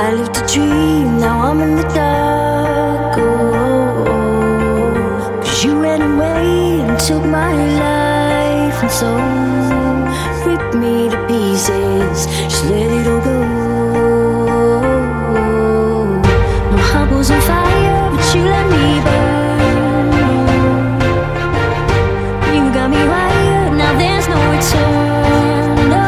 I lived a dream, now I'm in the dark. Oh, 'cause you ran away and took my life, and so ripped me to pieces, just let it all go. My heart was on fire, but you let me burn. You got me wired, now there's no return. No,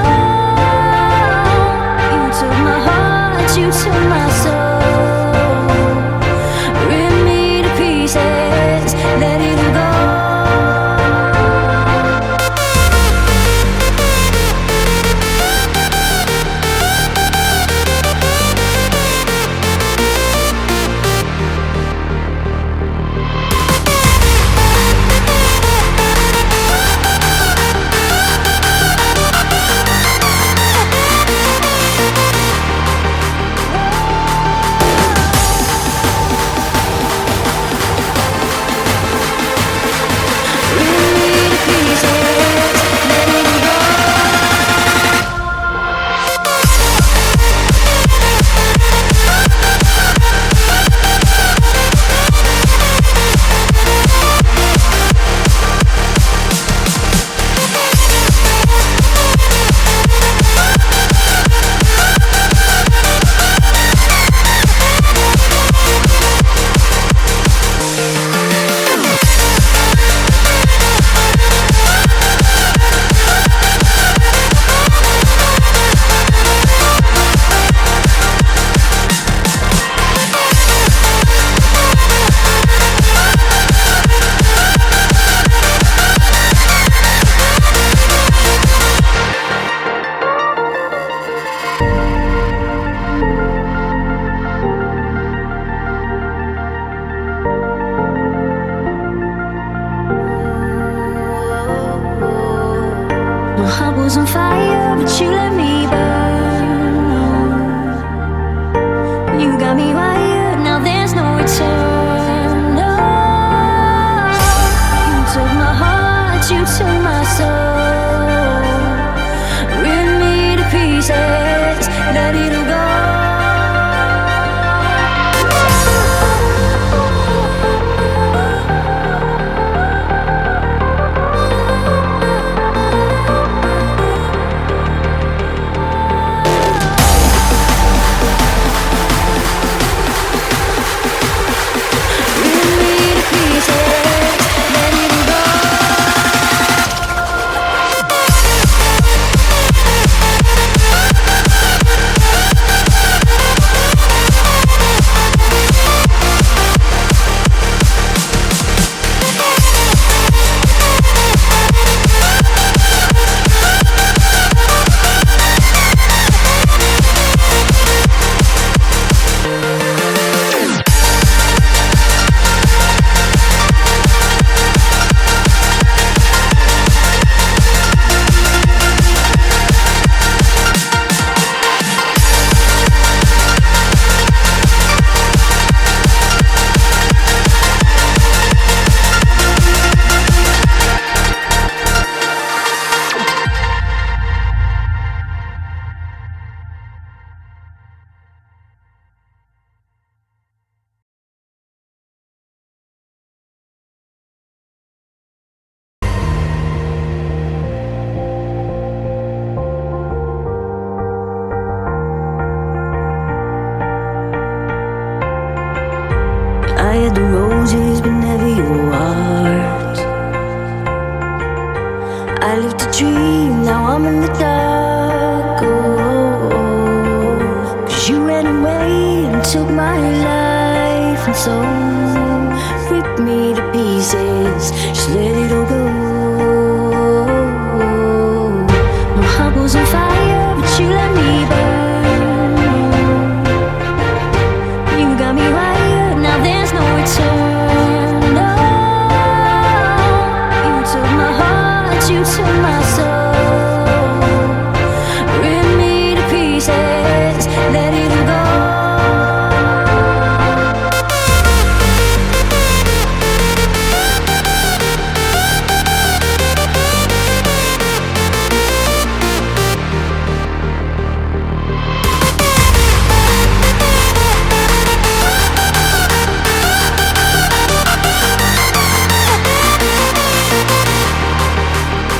you took my heart, you took my soul, rip me to pieces, let it all go. My heart was on fire, but you let me burn. You got me wired, now there's no return. No, you took my heart, you took my soul, rip me to pieces, let it all go. I had the roses, but never your heart. I lived a dream, now I'm in the dark. Oh, 'cause you ran away and took my life, and so ripped me to pieces, just let it all go.